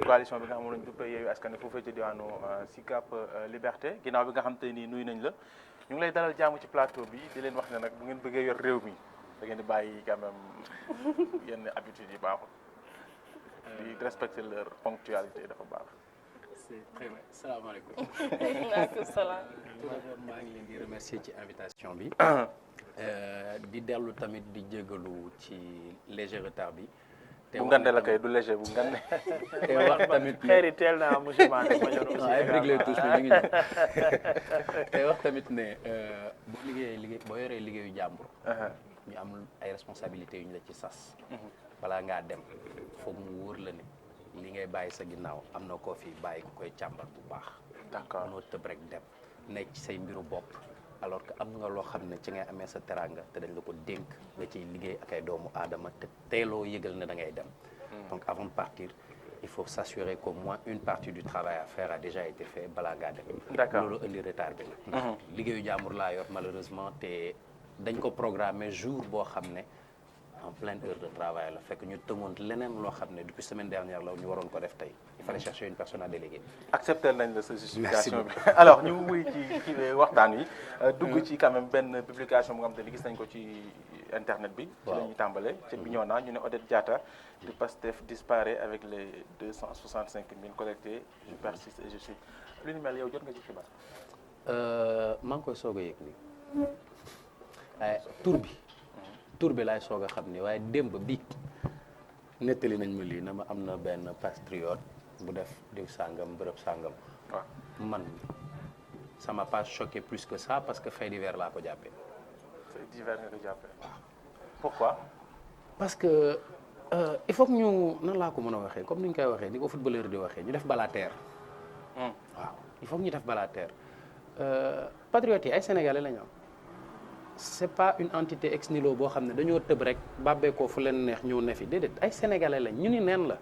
coalition bi nga xam ne lañ duppee Yewwi Askan Wi foofee ci diwaanu Sicap Liberté ginnaaw bi nga xam te nii nuyu nañ la ñu ngi lay dalal jàmm ci plateau bi di leen wax ne nag bu ngeen bëggee yor réew mi da ngeen di bàyyi quand même yenn habitudes yi baaxul di respecter leur ponctualité dafa baax. c'est très bien salaamaaleykum. waaleykum salaam. maa ngi leen di remercier ci invitation bi. di dellu tamit di jégalu ci léger retard bi. bu ngande la kay du léger bu ngande. te wax tamit xeer yi teel naa monsieur Mané ma ñor aussi. ay réglé tous mi ngi ñëw te wax tamit ne boo boo yoree liggéeyu jàmbur. ñu am ay responsabilités yu ñu la ci sas. balaa ngaa dem foog mu wóor la ne li ngay bàyyi sa ginnaaw am na koo fi bàyyi ku koy càmbar bu baax. d'accord noo tëb rek dem nekk ci say mbiru bopp alors que am nga loo xam ne ci ngay amee sa teraanga te dañ la ko dénk nga ciy liggéey ak ay doomu aadama te teeloo yëgal ne da ngay dem. donc avant de partir il faut s'assurer qu'au moins une partie du travail à faire a déjà été fait balaa ngaa dem. d'accord loolu indi retard bi nag. liggéeyu jàmbur laa yor malheureusement te dañ ko programmer jour boo xam ne en pleine heure de travail la fekk ñu tëmoon leneen loo xam ne depuis semaine dernière la ñu waroon ko def tey il fallait chercher une personne à déléguer. accepter nañ la sa justification bi alors ñu wuy ci waxtaan wi dugg ci quand même benn publication bu nga xam te ni gis nañ ko ci internet bi. ci la ñuy tàmbale ca Bignona ñu ne Odette Diatta du PASTEF disparaît avec les 265 000 collectés je persiste et je suis lu ni mel yow jot nga ci xibaar. maa ngi koy soog a yëg nii waaye tur bi laay soog a xam ni waaye démb bi nettali nañ ma lii na ma am na benn patriote bu def diw sàngam bërëb sàngam. waaw man ça m'a pas choqué plus que ça parce que fait divers laa ko jàppee. fait divers nga ko jàppee. waaw pourquoi. parce que il faut que ñu nan laa ko mën a waxee comme ni ñu koy waxee ni ko footballeur di waxee ñu def balaa terre. waaw il faut que ñu def balaa terre. patriotes yi ay sénégalais la ñu am. c'est pas une entité ex nihilo boo xam ne dañoo tëb rek bàbbeekoo fu leen neex ñëw ne fi déedéet ay sénégalais lañ ñu ni neen la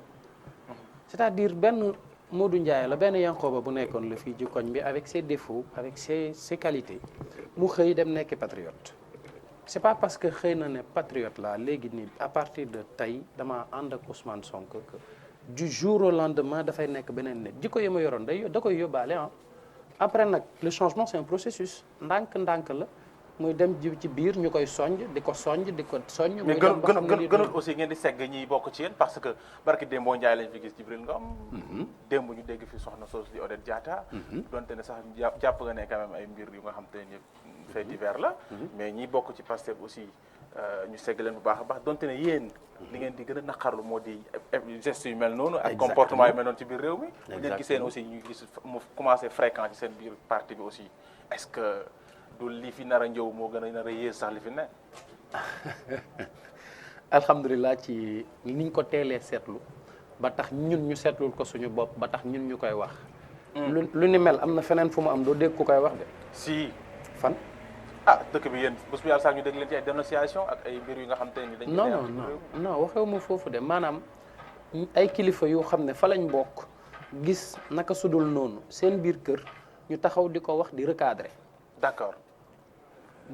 c'est-à-dire benn Modou Ndiaye la benn Yankoba bu nekkoon la fii ci koñ bi avec ses défauts avec ses qualités mu xëy dem nekk patriote c'est pas parce que xëy na ne patriote la léegi nii à partir de tey dama ànd ak Ousmane Sonko que du jour au lendemain dafay nekk beneen nit jikko yi ma yoroon da koy yóbbaale après nag le changement c'est un processus ndànk la muy dem ci biir ñu koy soññ di ko soññ. mais gënul aussi ngeen di segg ñiy bokk ci yéen parce que barki Dembo Ndiaye lañ fi gis Jibril Ngom. démb ñu dégg fi soxna soos di Odette Diatta. donte ne sax jàpp nga ne quand même ay mbir yu nga xam te ne fait divers la. mais ñiy bokk ci Pastef aussi ñu segg leen bu baax a baax donte ne yéen. li ngeen di gën a naqarlu moo di gestes yu mel noonu. ak comportement yu mel noonu ci biir réew mi. bu leen gisee aussi ñu gis mu commencé fréquent ci seen biir parti bi aussi est-ce que. du li fi nar a njëw moo gën a nar a yées sax li fi ne. alhamdulilah ci niñ ko teelee seetlu ba tax ñun ñu seetlul ko suñu bopp ba tax ñun ñu koy wax. lu ni mel am na feneen fu mu am doo dégg ku koy wax de. si fan. dëkk bi yéen bés bu yàlla sax ñu dégg leen ci ay dénonciation ak ay mbir yu nga xam te ni. non waxewu ma foofu de maanaam ay kilifa yu xam ne fa lañ bokk gis naka sudul noonu seen biir kër ñu taxaw di ko wax di recadrer. d'accord.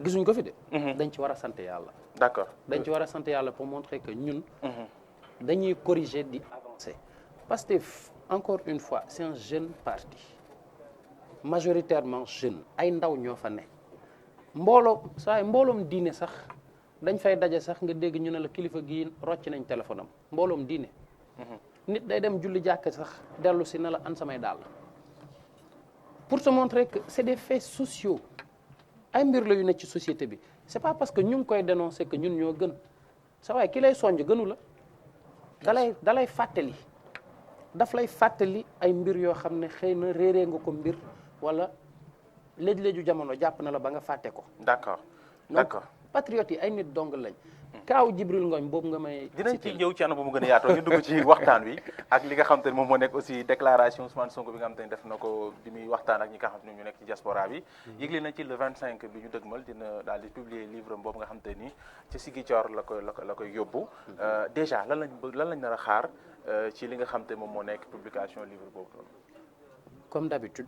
gisuñ ko fi de. dañ ci war a sant yàlla. d'accord dañ ci war a sant yàlla pour montrer que ñun. dañuy corriger di avancer. parce que encore une fois c'est un jeune parti majoritairement jeune ay ndaw ñoo fa ne. mbooloom diine sax dañ fay daje sax nga dégg ñu ne la kilifa gii rocc nañ téléphone am mbooloom diine. nit day dem julli jàkk sax dellu si ne la an samay dàll. pour te montrer que c'est des faits sociaux. ay mbir la yu nekk ci société bi c'est pas parce que ñu ngi koy dénoncer que ñun ñoo gën sa waaye ki lay sonj gënu la dalay fàttali daf lay fàttali ay mbir yoo xam ne xëy na réeree nga ko mbir wala léeg-léegu jamono jàpp na la ba nga fàtte ko. d'accord patriotes yi ay nit dong lañ. kaaw Jibril Ngom boobu nga may. dinañ ci ñëw ci anam bu mu gën a yaatoo ñu dugg ci waxtaan wi ak li nga xam te ne moom moo nekk aussi déclaration Ousmane Sonko bi nga xam te ne def na ko bi muy waxtaan ak ñi nga xam te ne ñu nekk ci diaspora bi. yëgle na ci le 25 bi ñu dëgmal dina daal di publier livre boobu nga xam te ni ci Ziguinchor la koy yóbbu. déjà lan lañ nar a xaar ci li nga xam te moom moo nekk publication livre boobu noonu. comme d'habitude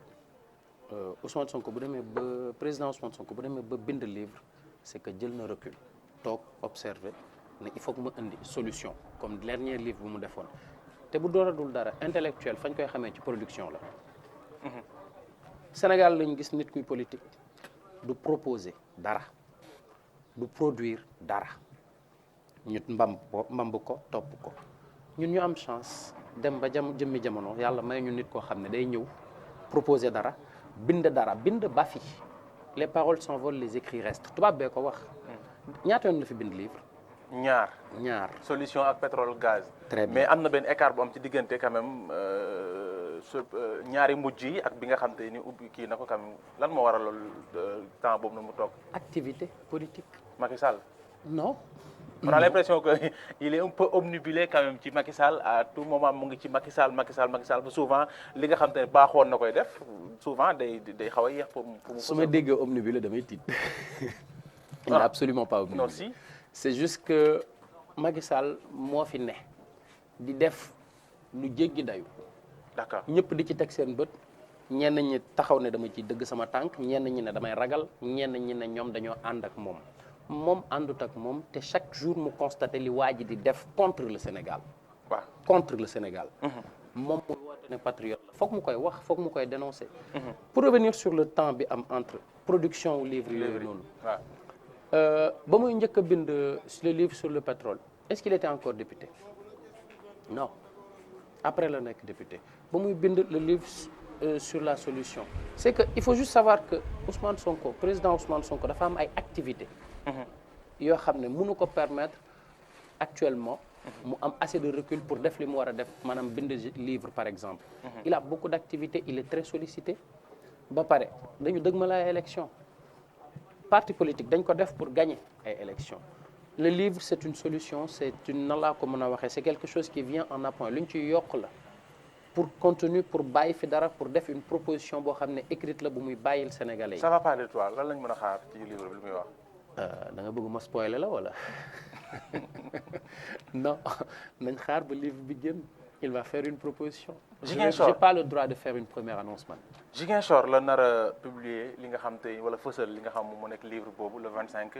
Ousmane Sonko bu demee ba président Ousmane Sonko bu demee ba bind livre c'est que jël na recul. toog observer ne il faut que ma indi solution comme dernier livre bu mu defoon te bu dooradul dara intellectuel fañ koy xamee ci production la. Sénégal lañ gis nit kuy politique du proposer dara du produire dara ñu mbamb ko topp ko ñun ñu am chance dem ba jëmmi jamono yàlla may ñu nit koo xam ne day ñëw proposer dara bind ba fi les paroles s'envolent les écrits restent tubaab bee ko wax. ñaata yoon la fi bind livre. ñaar solution ak pétrole gaz. très bien mais am na benn écart bu am ci diggante quand même ñaari mujj yi ak bi nga xam te ni ubbi kii na ko quand même lan moo waral loolu temps boobu na mu toog. activité politique. Macky Sall. non. on a l'impression que il est un peu omnibulé quand même ci Macky Sall à tout moment mu ngi ci Macky Sall ba souvent li nga xam te ne baaxoon na koy def souvent day xaw a yéex pour mu. su ma déggee omnibulé damay tiit. il n'est absolument pas omnibulé. non si. c'est juste que Macky Sall moo fi ne di def lu jéggi dayu. d'accord ñëpp di ci teg seen bët ñenn ñi taxaw ne dama ciy dëgg sama tànk ñenn ñi ne damay ragal ñenn ñi ne ñoom dañoo ànd ak moom àndut ak moom te chaque jour mu constaté li waa ji di def contre le Sénégal. waaw contre le Sénégal. moom muy woote ne patriote la foog mu koy wax foog mu koy dénoncer. pour revenir sur le temps bi am entre production wu livre yooyu noonu. ba muy njëkk a bind le livre sur le pétrole est-ce qu'il était encore député non après la nekk député ba muy bind le livre sur la solution c'est que il faut juste savoir que président Ousmane Sonko dafa am ay activités yoo xam ne mënu ko permettre actuellement mu am assez de recul pour def li mu war a def maanaam bind livre par exemple il a beaucoup d'activités il est très sollicité ba pare dañu dëgmal ay élection parti politique dañ ko def pour gagner ay élections le livre c'est une solution c'est une nan laa ko mën a waxee c'est quelque chose qui vient en appoint lu ñu ciy yokk la pour contenu pour bàyyi fi dara pour def une proposition boo xam ne écrite la bu muy bàyyil Sénégalais yi. ça va pas de toi lan lañ mën a xaar ci livre bi lu muy wax. da nga bëgg ma spoiler la wala non nañ xaar ba livre bi génn il va faire une proposition. j'ai pas le droit de faire une première annonce man. Ziguinchor la nar a publier li nga xam te wala fësal li nga xam moo nekk livre boobu le 25.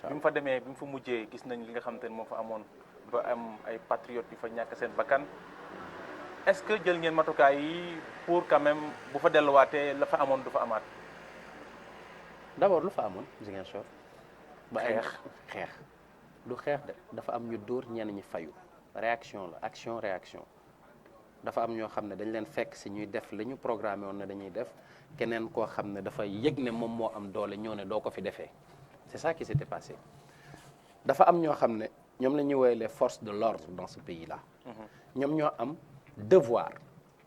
bi mu fa demee bi mu fa mujjee gis nañ li nga xam te ne moo fa amoon ba am ay patriotes yu fa ñàkk seen bakkan est-ce que jël ngeen matukaay yi pour quand même bu fa delluwaatee la fa amoon du fa amaat. d'abord lu fa amoon Ziguinchor. ba ay xeex du xeex de dafa am ñu dóor ñenn ñi fayu réaction la action réaction. dafa am ñoo xam ne dañ leen fekk si ñuy def la ñu programmé woon ne dañuy def keneen koo xam ne dafa yëg ne moom moo am doole ñoo ne doo ko fi defee c'est ça qui s'était passé dafa am ñoo xam ne ñoom la ñuy woowee les forces de l'ordre dans ce pays là ñoom ñoo am devoir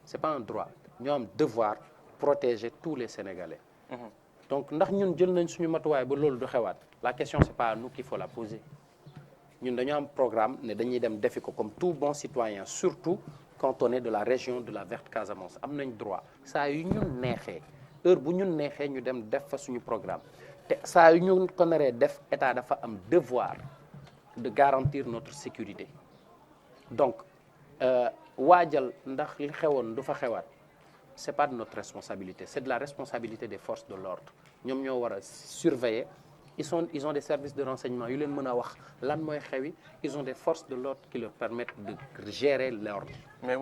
c'est pas un droit ñoo am devoir protéger tous les Sénégalais donc ndax ñun jël nañ suñu matuwaay ba loolu du xewaat la question c'est pas à nous qu'il faut la poser ñun dañoo am programme ne dañuy dem defi ko comme tout bon citoyen surtout quand on est de la région de la Verte Casamance am nañ droit saa yu ñun neexee heure bu ñun neexee ñu dem def fa suñu programme te saa yu ñu ko naree def état dafa am devoir de garantir notre sécurité donc waajal ndax li xewoon du fa xewaat c'est pas de notre responsabilité c'est de la responsabilité des forces de l'ordre ñoom ñoo war a surveiller ils ont des services de renseignement yu leen mën a wax lan mooy xewi ils ont des forces de l'ordre qui leur permettent de gérer l'ordre mais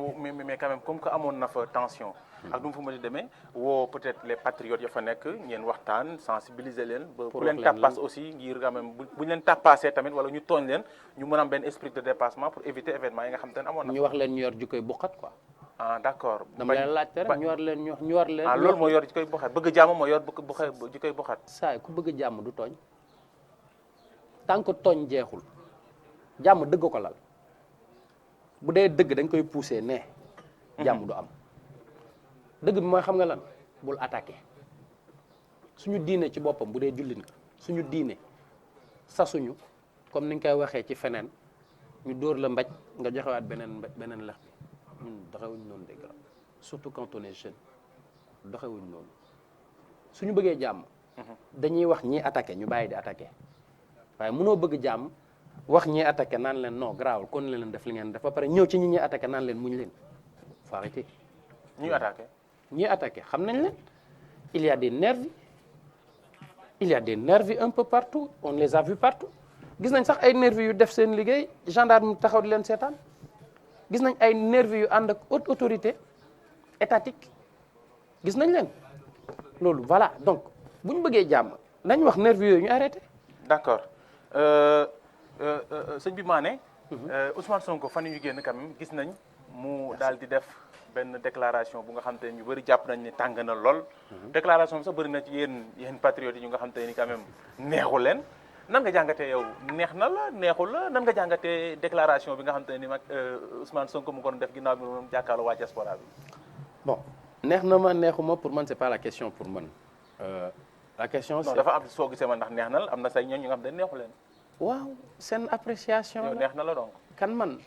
quand même comme que amoon na fa tension ak nu mu fa mën a demee woo peut-être les patriotes ya fa nekk ngeen waxtaan sensibiliser leen ba bu leen tappaas aussi ngir quand même bu ñu leen tappaasee tamit wala ñu tooñ leen ñu mën a am benn esprit de dépassement pour éviter événement yi nga xam te ne amoon na ñu wax leen ñu yor jikkoy buqat quoi ah d'accord dama leen laajte rek ñu war leen ah loolu moo yor jikkoy buqat bëgg jàmm moo yor jikkoy buqat saa ku bëgg jàmm du tooñ tant que tooñ jeexul jàmm dëgg ko lal bu dee dëgg dañ koy pousser ne jàmm du am dëgg bi mooy xam nga lan bul attaquer suñu diine ci boppam bu dee jullit nga suñu diine sasuñu comme ni nga koy waxee ci feneen ñu dóor la mbaj nga joxewaat beneen lex bi ñun doxewuñ noonu dégg la surtout quand on est jeune doxewuñ noonu suñu bëggee jàmm dañuy wax ñii attaquer ñu bàyyi di attaquer waaye mënoo bëgg jàmm wax ñii attaqué naan leen non garaawul kon leen def li ngeen def ba pare ñëw ci ñi ñuy attaqué naan leen muñ leen faut arrêter. ñuy attaqué xam nañ leen il y a des nervis un peu partout on les a vus partout gis nañ sax ay nervis yu def seen liggéey gendarme taxaw di leen seetaan gis nañ ay nervis yu ànd ak haute autorité étatique gis nañ leen loolu voilà donc bu ñu bëggee jàmm nañ wax nervis yooyu ñu arrêté. d'accord sëñ bi Mané. Ousmane Sonko fan yu ñu génn quand même gis nañ mu daal di def benn déclaration bu nga xam te ne ñu bëri jàpp nañ ne tàng na lool. déclaration bi sax bëri na ci yéen patriotes yi ñu nga xam te ni quand même neexu leen nan nga jàngatee yow neex na la neexul la nan nga jàngatee déclaration bi nga xam te ne mag Ousmane Sonko mu ko doon def ginnaaw bi moom jàkkaarloo waa diaspora bi. bon neex na ma neexuma pour man c'est pas la question pour man la question. non dafa am soo gisee man ndax neex na la am na say ñoom ñu nga xam te ne neexu leen. waaw seen appréciation yow neex na la donc. kan man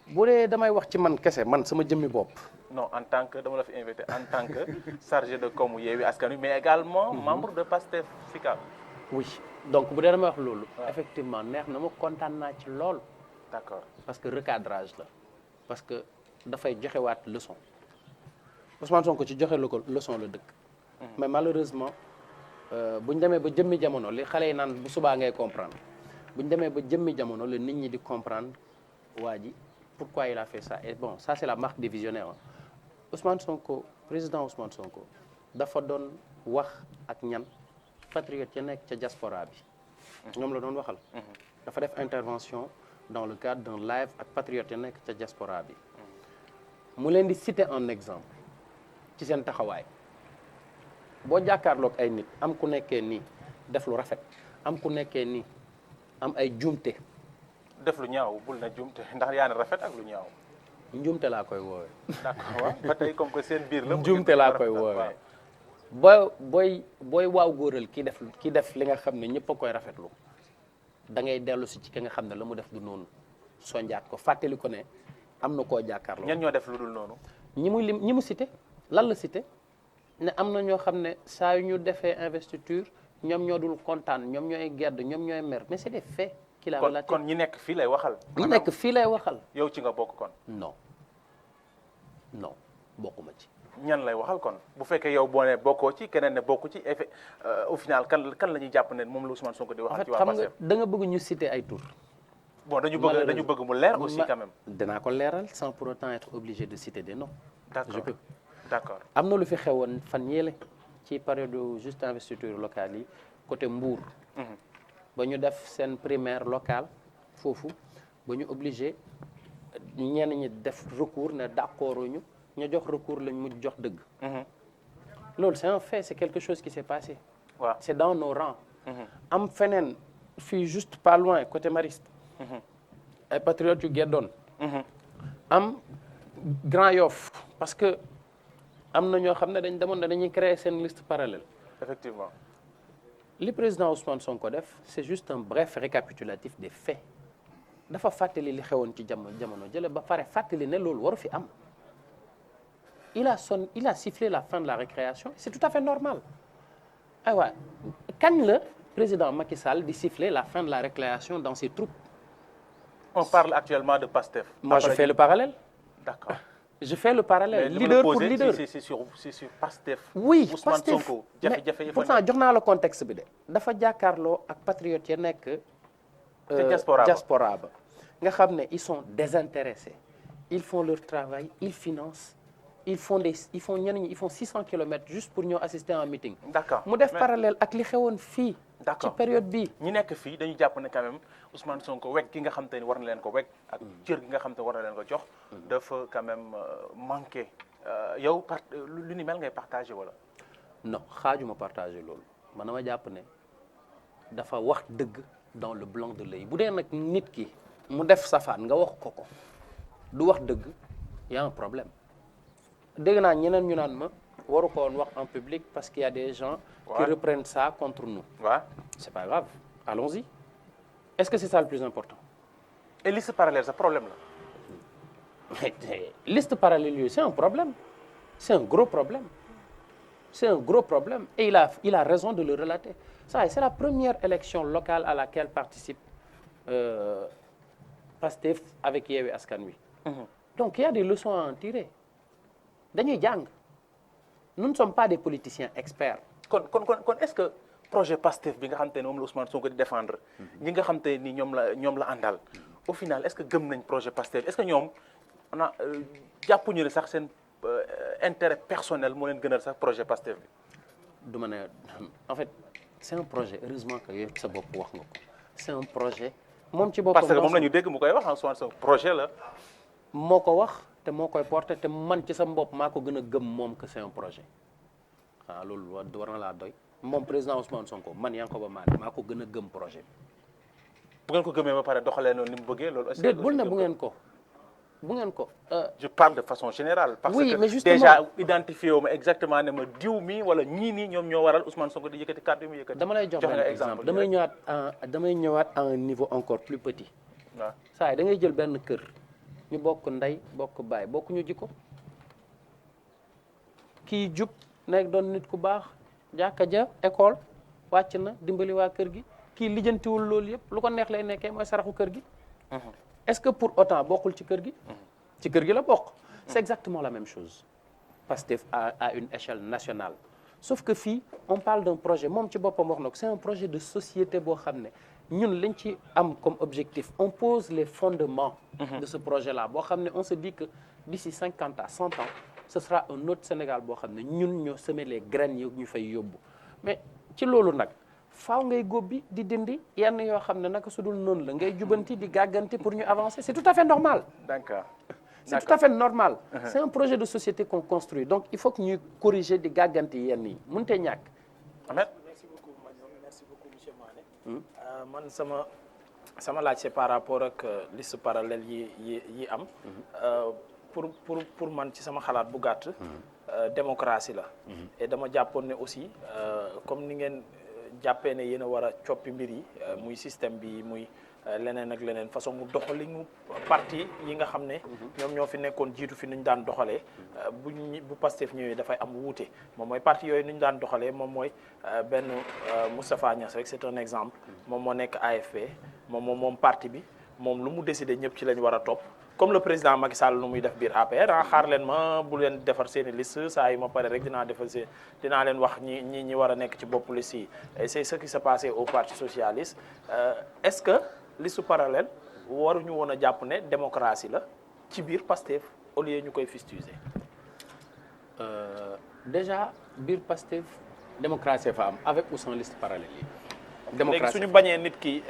bu dee damay wax ci man kese man sama jëmmi bopp. non en tant que dama la fi invité en tant que chargé de com Yewwi Askan Wi mais également membre de Pastef Sicap. oui donc bu dee damay wax loolu. effectivement neex na ma kontaan naa ci lool. d'accord parce que recadrage la parce que dafay joxewaat leçon Ousmane Sonko ci joxe la ko leçon la dëkk. mais malheureusement bu ñu demee ba jëmmi jamono li xale yi naan bu subaa ngay comprendre bu ñu demee ba jëmmi jamono la nit ñi di comprendre waa ji pourquoi il a fait ça et bon ça c'est la marque des visionnaires Ousmane Sonko président Ousmane Sonko dafa doon wax ak ñan patriotes ya nekk ca diaspora bi. ñoom la doon waxal. dafa def intervention dans le cadre d'un live ak patriotes ya nekk ca diaspora bi. mu leen di citer en exemple ci seen taxawaay. boo jàkkaarloog ay nit am ku nekkee nii def lu rafet am ku nekkee nii am ay juumte. def lu ñaaw bul na juumte ndax yaa ne rafet ak lu ñaaw. njuumte laa koy woowee. d'accord waaw ba tey comme que seen biir la. njuumte laa koy woowee. booy waaw góoral ki def li nga xam ne ñëpp a koy rafetlu da ngay dellu si ci ki nga xam ne la mu def du noonu sonjaat ko fàttali ko ne am na koo jàkkaarloo. ñan ñoo def lu dul noonu. ñi mu cité lan la cité. ne am na ñoo xam ne saa yu ñu defee investiture ñoom ñoo dul kontaan ñoom ñooy gedd ñoom ñooy mer mais c'est des faits qu'il a relaté. kon ñi nekk fii lay waxal. ñi nekk fii lay waxal. yow ci nga bokk kon. non bokkuma ci. ñan lay waxal kon bu fekkee yow boo ne bokkoo ci keneen ne bokku ci effet au final kan la ñuy jàpp ne moom la Ousmane Sonko di waxal. ci waa xam Pastef nga da nga bëgg ñu citer ay tur. bon dañu bëgg mu leer aussi quand même. dinaa ko leeral sans pour autant être obligé de citer des noms. d'accord je peux. d'accord am na lu fi xewoon fan yéele ci période juste investiture locale yi côté Mbour. ba ñu def seen primaire locale foofu ba ñu obligé ñenn ñi def recours ne d'accord ñu jox recours lañ mujj jox dëgg. loolu c'est un fait c'est quelque chose qui s'est passé. waaw c'est dans nos rangs. am feneen fii juste pas loin côté Mariste. ay patriotes yu geddoon. am Grand Yoff parce que. am na ñoo xam ne dañ demoon ne dañuy créer seen liste parallèle. effectivement. li président Ousmane Sonko def c'est juste un bref récapitulatif des faits dafa fàttali li xewoon ci jamono jële ba pare fàttali ne loolu waru fi am. il a sifflé la fin de la récréation c'est tout à fait normal aywa kañ la président Macky Sall di siffler la fin de la récréation dans ses troupes. on parle actuellement de Pastef. moi je fais le parallèle. d'accord. je fais le parallèle. mais leader pour leader c'est sur Pastef. oui Ousmane Pastef Sonko jafe-jafe yi pourtant jox naa la contexte bi de. dafa jàkkaarloo ak patriotes ya nekk. diaspora ba nga xam ne ils sont désintéressés ils font leur travail ils financent ils font ñenn ñi ils font 600 kilomètres juste pour ñëw assister à un meeting. d'accord mu def parallèle ak li xewoon fii. d'accord ci période bii. ñi nekk fii dañu jàpp ne quand même Ousmane Sonko wekk gi nga xam te ni war na leen ko wekk ak cër gi nga xam te war na leen ko jox dafa quand même manqué yow lu ni mel ngay partagé wala. non xaajuma partagé loolu man dama jàpp ne dafa wax dëgg dans le blanc de l'œil bu dee nag nit ki mu def safaan nga wax ko du wax dëgg y a un problème dégg naa ñeneen ñu naan ma waru ko woon wax en public parce qu'il y a des gens qui reprennent ça contre nous. waaw c'est pas grave allons-y est-ce que c'est ça le plus important. et liste parallèle sa problème la. liste parallèle yooyu c'est un problème c'est un gros problème c'est un gros problème et il a raison de le relater ça c'est la première élection locale à laquelle participe Pastef avec Yewwi Askan Wi. donc il y a des leçons à en tirer dañuy jàng nous ne sommes pas des politiciens experts. kon est-ce que projet Pastef bi nga xam te ne moom la Ousmane Sonko di défendre ñi nga xam te ni ñoom la àndal au final est-ce que gëm nañ projet Pastef est-ce que ñoom on a jàppuñu ne sax seen intérêt personnel moo leen gënal sax projet Pastef bi. du ma ne en fait c'est un projet heureusement que yow sa bopp wax nga ko c'est un projet moom ci boppam parce que moom la ñu dégg mu koy wax en soi projet la. moo ko wax te moo koy porté te man ci sa bopp maa ko gën a gëm moom que c'est un projet waaw loolu war na laa doy moom président Ousmane Sonko man Yankoba Mané maa ko gën a gëm projet bi. bu ngeen ko gëmee ba pare doxalee noonu ni mu bëggee loolu. déet bul ne bu ngeen ko. je parle de façon générale. parce oui, que mais justement, déjà identifié wu ma exactement ne ma diw mi wala ñii nii ñoom ñoo waral Ousmane Sonko di yëkkati kàddu yi mu yëkkati. dama lay jox benn exemple damay ñëwaat à un niveau encore plus petit. waaw saa yi da ngay jël benn kër ñu bokk ndey bokk baay bokk ñu jikko kii jub nekk doon nit ku baax jàkka ja école wàcc na dimbali waa kër gi kii lijjantiwul loolu yëpp lu ko neex lay nekkee mooy saraxu kër gi. Est-ce que pour autant bokkul ci kër gi. ci kër gi la bokk. c'est exactement la même chose. Pastef à une échelle nationale. sauf que fii on parle d'un projet moom ci boppam wax na ko c'est un projet de société boo xam ne ñun liñ ci am comme objectif on pose les fondements de ce projet là boo xam ne on se dit que d'ici 50 à 100 ans ce sera un autre Sénégal boo xam ne ñun ñoo semer les graines yi ñu fay yóbbu mais ci loolu nag faaw ngay góob bi di dindi yenn yoo xam ne naka su dul noonu la ngay jubanti di gàgganti pour ñu avancer c'est tout à fait normal. d'accord. C'est tout à fait normal. C'est un projet de société qu'on construit donc il faut que ñuy corriger di gàgganti yenn yi mënut a ñàkk. Ahmed. merci beaucoup monsieur Mané. man sama laaj c'est par rapport ak liste parallèle yi am. pour man ci sama xalaat bu gàtt. démocratie la. et dama jàppoon ne aussi comme ni ngeen jàppee ne yéen a war a coppi mbir yi muy système bi muy. leneen ak leneen façon mu doxalinu parti yi nga xam ne ñoom ñoo fi nekkoon jiitu fi nuñ daan doxalee bu Pastef ñëwee dafay am wuute moom mooy parti yooyu nuñ daan doxalee moom mooy benn Moustapha Niasse rek c'est un exemple moom moo nekk AFP moom parti bi moom lu mu décidé ñëpp ci lañ war a topp comme le président Macky Sall nu muy def biir APR xaar leen ma bu leen defar seeni liste saa yi ma pare rek dinaa leen wax ñi war a nekk ci bopp liste yi et c'est ce qui s'est passé au parti socialiste est-ce que liste parallèle waruñu woon a jàpp ne démocratie la ci biir Pastef au lieu ñu koy fustiger. Déjà biir Pastef démocratie fa am avec ou sans liste parallèle yi. léegi suñu bañee nit ki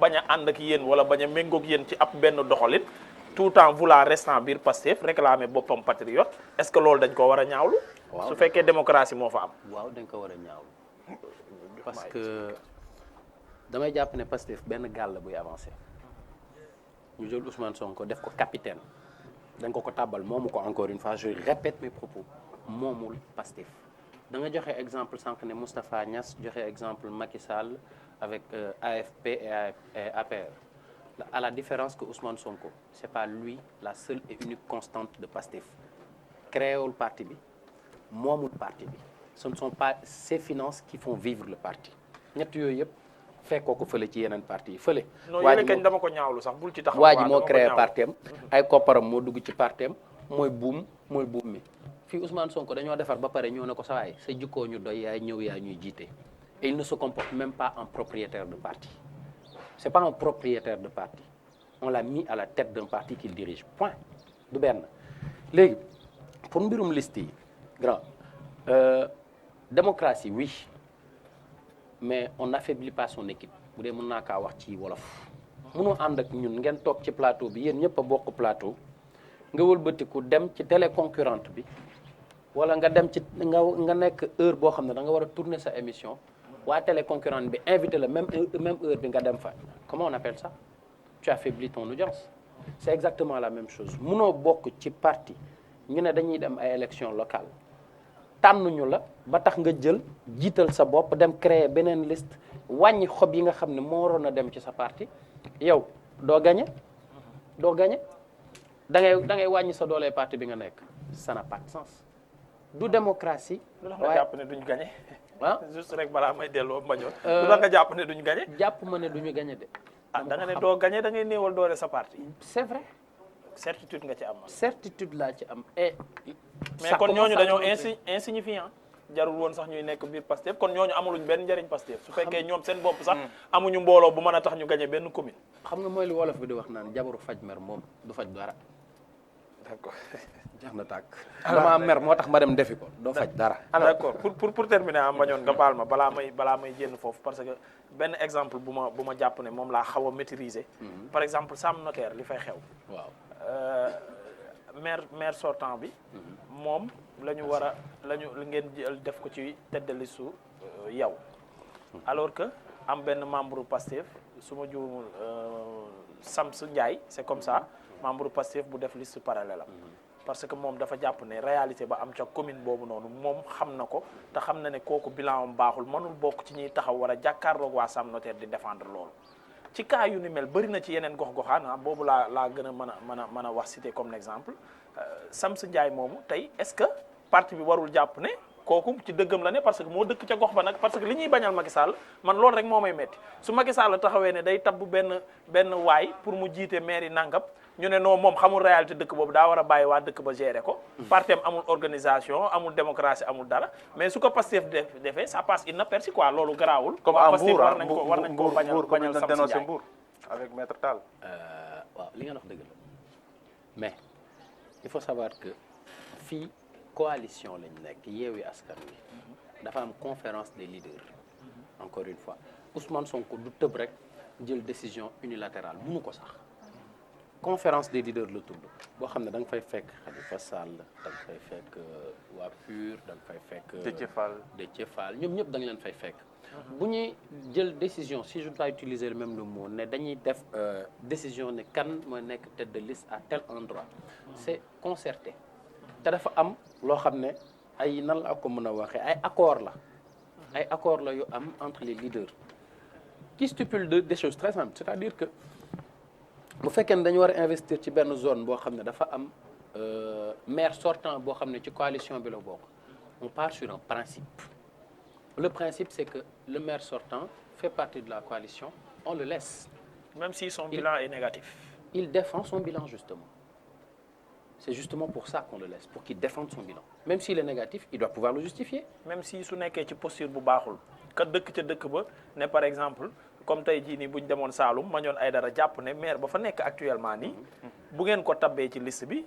bañ a ànd ak yéen wala bañ a méngoog yéen ci ab benn doxalin tout en voulant restant biir Pastef réclamer boppam patriote est-ce que loolu dañ ko war a ñaawlu. waaw su fekkee démocratie moo fa am. waaw dañ ko war a ñaawlu parce que. damay jàpp ne Pastef benn gaal la buy avancé ñu jël Ousmane Sonko def ko capitaine dañ ko tàbbal moomu ko encore une fois je répète mes propos moomul Pastef da nga joxe exemple sànq ne Moustapha Niasse joxe exemple Macky Sall avec AFP et APR à la différence que Ousmane Sonko c'est pas lui la seule et unique constante de Pastef créewul parti bi moomul parti bi ce ne sont pas ses finances qui font vivre le parti ñett yooyu yëpp fekkoo ko fële ci yeneen parti yi fële. waa ji kañ dama ko ñaawlu sax bul ci taxaw. waa ji moo créé partem ay kopparam moo dugg ci partem mooy buum mi fii Ousmane Sonko dañoo defar ba pare ñëw ne ko sawaay sa jikkoo ñu doy yaay ñëw yaa ñuy jiite et il ne se comporte même pas en propriétaire de parti c'est pas un propriétaire de parti on l'a mis à la tête d'un parti qu'il dirige point du benn léegi pour mbirum liste yi grand démocratie oui mais on n'affaiblit pas son équipe bu dee mën naa kaa wax ci wolof mënoo ànd ak ñun ngeen toog ci plateau bi yéen ñëpp a bokk plateau nga wëlbatiku dem ci télé concurrente bi wala nga dem ci nga nekk heure boo xam ne da nga war a tourner sa émission waa télé concurrente bi invité la même heure bi nga dem fa comment on appelle ça tu affaiblis ton audience c'est exactement la même chose mënoo bokk ci parti ñu ne dañuy dem ay élections locales tànnuñu la ba tax nga jël jiital sa bopp dem créer beneen liste wàññi xob yi nga xam ne moo waroon a dem ci sa parti yow doo gagné da ngay wàññi sa doolee parti bi nga nekk ça n'a pas de sens du démocratie. lu tax nga jàpp ne duñ gagné. ah juste rek balaa may delloo mbañoon. lu tax nga jàpp ne duñ gagné. jàpp ma ne duñu gagné de. ah da nga ne doo gagné da ngay néewal doole sa parti. c'est vrai. certitude nga ci am. certitude laa ci am et. mais kon ñooñu dañoo insignifiant. jarul woon sax ñuy nekk biir Pastef kon ñooñu amuluñ benn njëriñ Pastef su fekkee ñoom seen bopp sax amuñu mbooloo bu mën a tax ñu gagné benn commune. xam nga mooy li wolof bi di wax naan jabaru faj mer moom du faj dara. d'accord jeex na tàkk. dama mer moo tax ma dem defi ko doo faj dara. d'accord pour terminer am bañoon nga baal ma balaa may génn foofu parce que benn exemple bu ma jàpp ne moom laa xaw a maîtriser. par exemple Sam Notaire li fay xew. waaw maire sortant bi. moom la ñu war a ngeen jël def ko ci tête de liste yow. alors que am benn membre Pastef su ma juumul Samsu Ndiaye c'est comme ça membre Pastef bu def liste parallèle am. parce que moom dafa jàpp ne réalité ba am ca commune boobu noonu moom xam na ko te xam na ne kooku bilan am baaxul mënul bokk ci ñuy taxaw war a jàkkaarloog waa Sam Notaire di défendre loolu. ci cas yu ni mel bëri na ci yeneen gox-goxaan boobu laa gën a mën a wax citer comme exemple Samsu Ndiaye moomu tey est-ce que parti bi warul jàpp ne kooku ci dëggam la ne parce que moo dëkk ca gox ba nag parce que li ñuy bañal Macky Sall man loolu rek moo may metti su Macky Sall taxawee ne day tabb benn waay pour mu jiite mairie nangam ñu ne non moom xamul réalité dëkk boobu daa war a bàyyi waa dëkk ba gérer ko. parti am amul organisation amul démocratie amul dara mais su ko Pastef defee ça passe inaperçu quoi loolu garaawul. comme à Mbour war nañ koo bañal Samsu dénoncé Ndiaye Mbour avec maître Tall. waaw li nga wax dëgg la mais il faut savoir que fii coalition lañ nekk Yewwi Askan Wi dafa am conférence des leaders encore une fois Ousmane Sonko du tëb rek jël décision unilatérale mënu ko sax conférence des leaders la tudd boo xam ne da nga fay fekk Khalifa Sall da nga fay fekk waa PUR da nga fay fekk Déthié Fall ñoom ñëpp da nga leen fay fekk bu ñuy jël décision si je dois utiliser le même le mot ne dañuy def décision ne kan mooy nekk tête de liste à tel endroit c'est concerté te dafa am loo xam ne ay nan la ko mën a waxee ay accord la yu am entre les leaders qui stipule des choses très simples c'est-à-dire que bu fekkee ne dañu war a investir ci benn zone boo xam ne dafa am maire sortant boo xam ne ci coalition bi la bokk on part sur un principe le principe c'est que le maire sortant fait partie de la coalition on le laisse même si son bilan est négatif il défend son bilan justement c'est justement pour ça qu'on le laisse pour qu'il défende son bilan même s'il est négatif il doit pouvoir le justifier même si su nekkee ci posture bu baaxul ka dëkk ca dëkk ba ne par exemple comme tey jii nii bu ñu demoon Saalum Mandione Aïdara jàpp ne maire ba fa nekk actuellement nii bu ngeen ko tabbee ci liste bi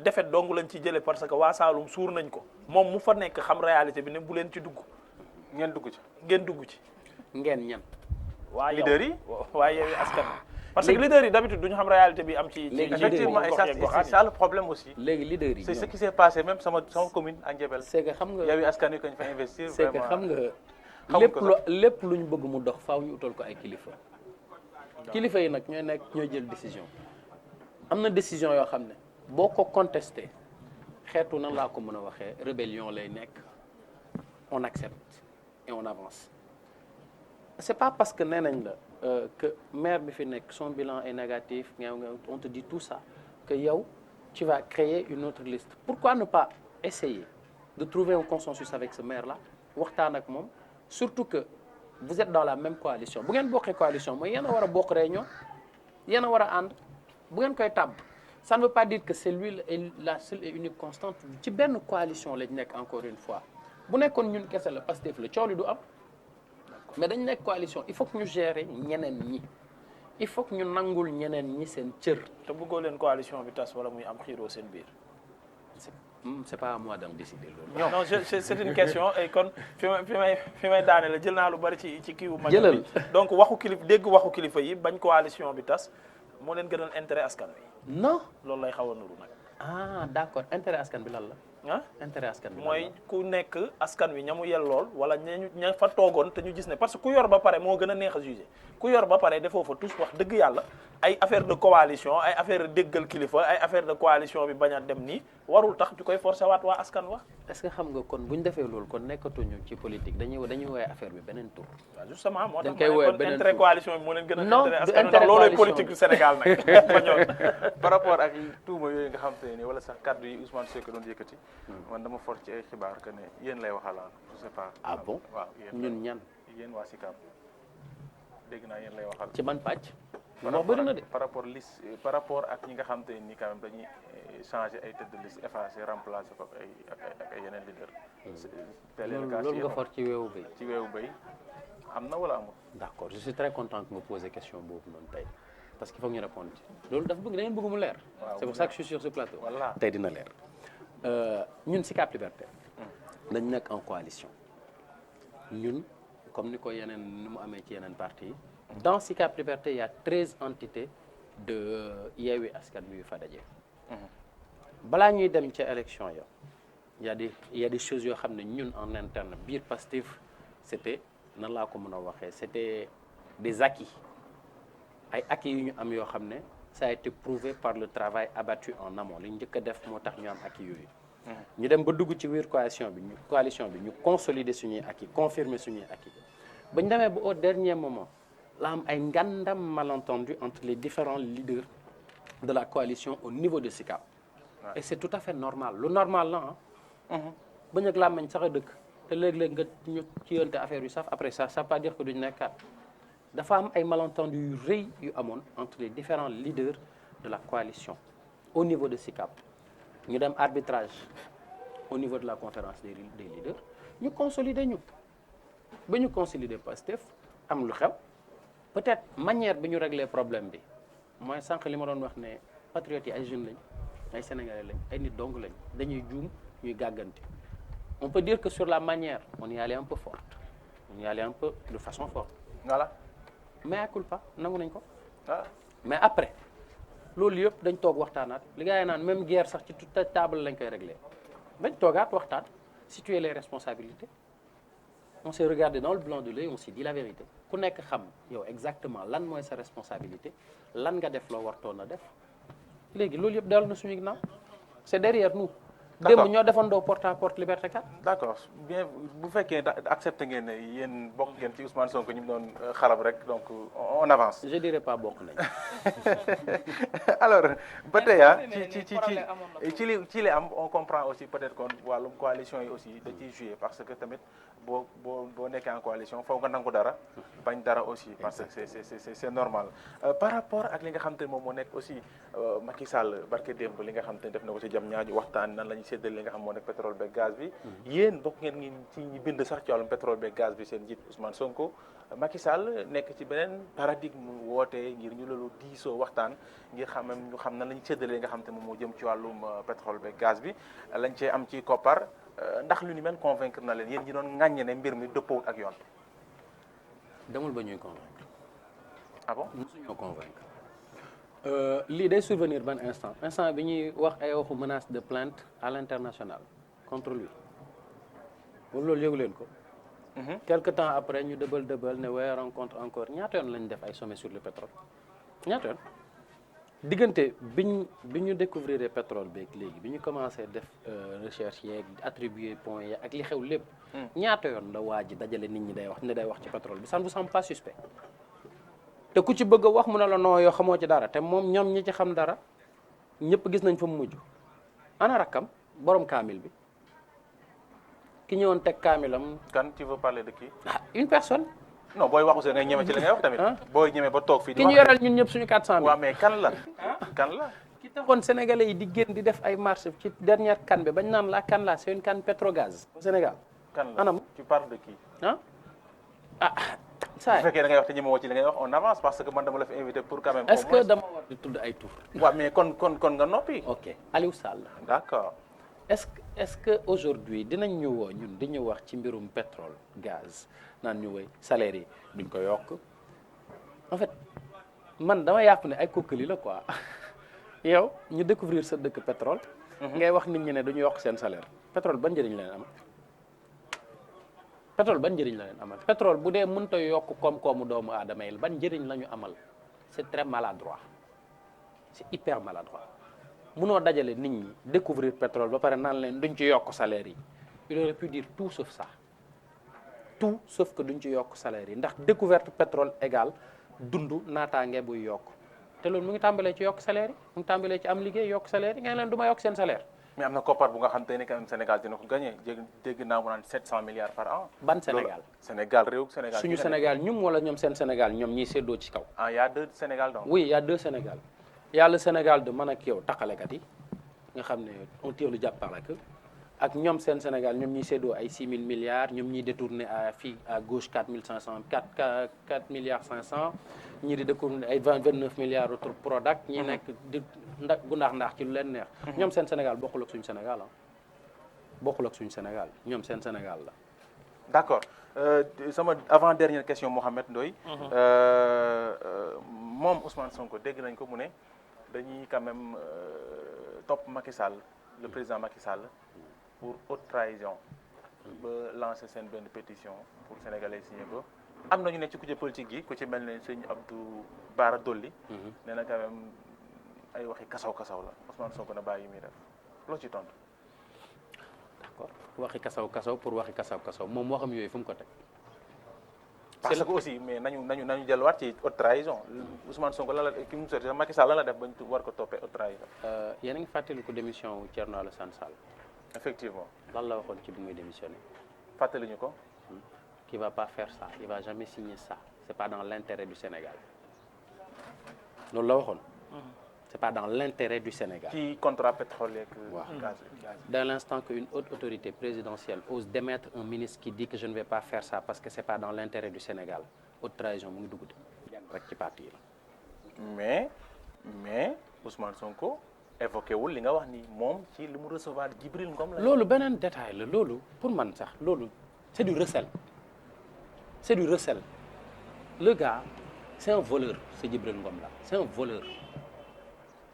défaite dong lañ ci jëlee parce que waa Saalum suur nañ ko moom mu fa nekk xam réalité bi ne bu leen ci dugg ngeen dugg ci. ngeen ñan. waa yow leader yi waa Yewwi Askan Wi parce que leader yi d'habitude duñu xam réalité bi am ci. effectivement et c'est ça le problème aussi. léegi leader yi c'est ce qui s'est passé même sama commune à Ndiébel. c'est que xam nga Yewwi Askan Wi kañ fa investir. c'est que xam nga. lépp lu ñu bëgg mu dox faaw ñu utal ko ay kilifa yi nag ñooy jël décision am na décision yoo xam ne boo ko contesté xeetu nan laa ko mën a waxee rébellion lay nekk on accepte et on avance c'est pas parce que nee nañ la que maire bi fi nekk son bilan est négatif on te dit tout ça que yow tu vas créer une autre liste pourquoi ne pas essayer de trouver un consensus avec ce maire là waxtaan ak moom surtout que vous êtes dans la même coalition bu ngeen bokkee coalition mooy yéen a war a bokk réunion yéen a war a ànd bu ngeen koy tàbb ça ne veut pas dire que c'est lui la seule et unique constante ci benn coalition lañ nekk encore une fois bu nekkoon ñun kese la Pastef la coow li du am mais dañ nekk coalition il faut que ñu gérer ñeneen ñi il faut que ñu nangul ñeneen ñi seen cër. te bëggoo leen coalition bi tas wala muy am xiiroo seen biir. c'est pas à moi d'en décider loolu. non c'est une question et kon fi may daane la jël naa lu bari ci kii wu. jëlal donc dégg waxu kilifa yi bañ coalition bi tas moo leen gënal intérêt askan wi. non loolu lay xaw a nuru nag. ah d'accord intérêt askan bi lan la. intérêt askan bi mooy ku nekk askan wi ñamu yellool wala ña fa toogoon te ñu gis ne parce que ku yor ba pare moo gën a neex a juger ku yor ba pare defoo fa tous wax dëgg yàlla ay affaire de coalition ay affaire de déggal kilifa ay affaire de coalition bi bañ a dem nii warul tax ñu koy forcer waat waa askan wa. est-ce que xam nga kon bu ñu defee loolu kon nekkatuñu ci politique dañuy woowee affaire bi beneen tur. waaw justement moo tax dañ koy woowee beneen intérêt coalition bi moo leen gën a. non intérêt askan wi ndax loolooy politique du Sénégal nag ba ñor. par rapport ak tuuma yooyu nga xam te ne wala sax kaddu yi Ousmane Sonko doon yëkkati. man dama for ci ay xibaar que ne yéen lay waxalaan je sais pas. ah bon waaw ñun ñan. yéen waa SICAP dégg naa yéen lay waxal. ci ban pàcc. wax bëri na de par rapport ak ñi nga xam te ni quand même dañuy changer ay tête de liste effacé remplacer ko ak ay yeneen leader. loolu nga for ci weewu bay. ci weewu bay am na wala amul. d'accord je suis très content que nga posé question boobu noonu tey parce qu'il faut ñu répondre ci loolu dafa bëgg da ngeen bëgg mu leer. c'est pour ça que je suis sur ce plateau. voilà tey dina leer ñun Sicap Liberté. dañ nekk en coalition. ñun comme ni ko yeneen ni mu amee ci yeneen parti yi. dans Sicap Liberté il y a 13 entités de Yewwi Askan Wi yu fa daje. balaa ñuy dem ca élection ya il y a des choses yoo xam ne ñun en interne biir Pastef c'était nan laa ko mën a waxee c'était des acquis ay acquis yu ñu am yoo xam ne ça a été prouvé par le travail abattu en amont li ñu njëkk a def moo tax ñu am acquis yooyu. ñu dem ba dugg ci biir coalition bi ñu consolider suñuy acquis confirmer suñuy acquis ba ñu demee ba au dernier moment la am ay ngandam malentendu entre les différents leaders de la coalition au niveau de Sicap. Et c'est tout à fait normal lu normal la ah. bañ ak làmmiñ sax a dëkk te léeg-léeg nga ñu ci yonte affaire yu saf après ça veut pas dire que duñ nekkaat dafa am ay malentendus yu rëy yu amoon entre les différents leaders de la coalition au niveau de Sicap. ñu dem arbitrage au niveau de la conférence des leaders ñu consolider ñu ba ñu consolider Pastef am lu xew peut-être manière bi ñu régler problème bi mooy sànq li ma doon wax ne patriotes yi ay jeunes lañ ay sénégalais lañ ay nit dong lañ dañuy juum ñuy gàggante on peut dire que sur la manière on y allait un peu forte on y allait un peu de façon forte voilà mais à culpa nangu nañ ko ah mais après loolu yëpp dañ toog waxtaanaat li nga naan même guerre sax ci toute table lañ koy régler dañ toogaat waxtaan situer les responsabilités on s'est regardé dans le blanc de l'œil on s'est dit la vérité ku nekk xam yow exactement lan mooy sa responsabilité lan nga def loo wartoon a def léegi loolu yëpp dellu na suñu ginnaaw c'est derrière nous. démb ñoo defandoo porte à porte Liberté 4. d'accord bien bu fekkee accepté ngeen ne yéen bokk ngeen ci Ousmane Sonko ñu mu doon xalab rek donc on avance. je dirais pas bokk nañ. alors ba tey ci li am on comprend aussi peut-être kon wàllum coalition yi aussi da ciy jouer parce que tamit boo nekkee en coalition foog nga nangu dara bañ dara aussi parce que c'est normal par rapport ak li nga xam te ne moom moo nekk aussi Macky Sall barke démb li nga xam te ne def na ko ci jam ñaaju waxtaan nan lañu séddale li nga xam moo nekk pétrole beeg gaz bi yéen bokk ngeen ci ñi bind sax ci wàllum pétrole beeg gaz bi seen njiit Ousmane Sonko Macky Sall nekk ci beneen paradigme woote ngir ñu loolu diisoo waxtaan ngir ñu xam nan lañu séddale li nga xam te moom moo jëm ci wàllum pétrole beeg gaz bi lañ cee am ci koppar ndax lu ni mel convaincre na leen yéen ñi doon ŋàññe ne mbir mi dëppoowut ak yoon. demul ba ñuy convaincre. ah bon mosuñoo convaincre. lii day survenir ban instant bi ñuy wax ay waxu menace de plainte à l'international contre lui loolu yëgu leen ko. quelque temps après ñu dëbal ne waaye rencontre encore ñaata yoon lañ def ay sommet sur le pétrole ñaata yoon. diggante bi ñu découvrir pétrole beeg léegi bi ñu commencé def recherche yeeg attribuer points yi ak li xew lépp. ñaata yoon la waa ji dajale nit ñi day wax ci pétrole bi ça ne vous semble pas suspect. te ku ci bëgg a wax mu ne la non yoo xamoo ci dara te moom ñoom ñi ci xam dara ñëpp gis nañ fa mu mujj. ana rakkam borom kaamil bi ki ñëwoon teg kaamilam. kan tu veux parler de qui. ah une personne. non booy wax aussi ngay ñeme ci li ngay wax tamit. booy ñeme ba toog fii. ki ñu yoral ñun ñëpp suñu 400 000. waaw mais kan la. kan la. ki taxoon sénégalais yi di génn di def ay marche ci dernière CAN bi bañ naan la CAN la c'est une CAN Petrogaz au Sénégal. kan la anam tu parles de qui. saa bu fekkee da ngay wax te ñeme woo ci li ngay wax on avance parce que man dama la fi invité pour quand même. est-ce que dama war di tudd ay tur. waaw mais kon nga noppi. ok Aliou Sall. d'accord. est-ce que aujourd'hui dinañ ñu woo ñun di ñu wax ci mbirum pétrole gaz naan ñu woy salaire yi duñ ko yokk en fait man dama yàpp ne ay kokkali la quoi yow ñu découvrir sa dëkk pétrole. ngay wax nit ñi ne duñu yokk seen salaire pétrole ban njëriñ la leen amal. pétrole ban njëriñ la leen amal pétrole bu dee mënta yokk koom-koomu doomu aadama yi ban njëriñ la ñu amal c'est très maladroit c'est hyper maladroit. munoo dajale nit ñi découvrir pétrole ba pare naan leen duñ ci yokk salaire yi il aurait pu dire tout sauf ça tout sauf que duñ ci yokk salaire yi ndax découverte pétrole égale dundu naataange buy yokk te loolu mu ngi tàmbalee ci yokk salaire yi mu ngi tàmbalee ci am liggéey yokk salaire yi nga leen du ma yokk seen salaire. mais am na koppar bu nga xam te ne quand même Sénégal dina ko gagné dégg naa mu naan 700 milliards par an. ban Sénégal Sénégal réew Sénégal. suñu Sénégal ñum wala ñoom seen Sénégal ñoom ñiy séddoo ci kaw. ah y a deux Sénégal donc. oui y a deux Sénégal y a le Sénégal de man ak yow taqalekat yi nga xam ne on tire le diable par la queue ak ñoom seen Sénégal ñoom ñuy séddoo ay 6 000 milliards ñoom ñuy détourné à gauche 4 milliards 500 ñii di détourné ay 29 milliards autour Prodac ñi nekk di bu ndax ci lu leen neex. ñoom seen Sénégal bokkul ak suñu Sénégal bokkul ak suñu Sénégal ñoom seen Sénégal la. d'accord sama avant dernière question Mohamed Ndoye moom Ousmane Sonko dégg nañ ko mu ne dañuy quand même topp Macky Sall le président Macky Sall pour haute trahison ba lancer seen benn pétition pour sénégalais signé ko am na ñu ne ci kujje politique gi ku ci mel ne sëñ Abdou Bara Dolly nee na quand même ay waxi kasaw la Ousmane Sonko na bàyyi yi muy def loo ci tontu. d'accord waxi kasaw pour waxi kasaw moom waxam yooyu fu mu ko teg. parce que aussi mais nañu delluwaat ci haute trahison Ousmane Sonko lan la ki mu soti Macky Sall lan la def bañ war ko toppee haute trahison. yéen a ngi fàttaliku démission wu Thierno Alassane Sall. effectivement. lan la waxoon ci bi muy démissionné. fàttali ñu ko. qui va pas faire ça il va jamais signer ça c'est pas dans l'intérêt du Sénégal loolu la waxoon. c'est pas dans l'intérêt du Sénégal. ci contrat pétrolier ak gaz. Dès l'instant qu'une haute autorité présidentielle ose démettre un ministre qui dit que je ne vais pas faire ça parce que c'est pas dans l'intérêt du Sénégal haute trahison mu ngi dugg rek ci parti yi. mais Ousmane Sonko évoqué wul li nga wax ni moom ci li mu recevoir Djibril Ngom la. loolu beneen détail la loolu pour man sax loolu c'est du recel. Le gars c'est un voleur ce Djibril Ngom là c'est un voleur.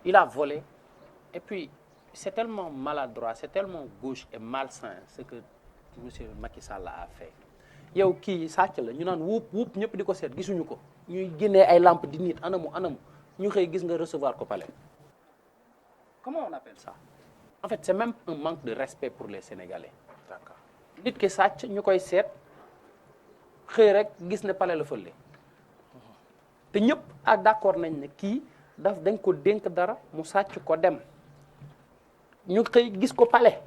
Il a volé et puis c'est tellement maladroit c'est tellement gauche et malsain ce que monsieur Macky Sall a fait yow kii sàcc la ñu naan wuup ñëpp di ko seet gisuñu ko ñuy génnee ay lampe di nit anamu ñu xëy gis nga recevoir ko palais comment on appelle ça en fait c'est même un manque de respect pour les Sénégalais. D'accord. nit ki sàcc ñu koy seet xëy rek gis ne palais la fële te ñëpp d'accord nañ ne kii dañ ko dénk dara mu sàcc ko dem ñu xëy gis ko palais.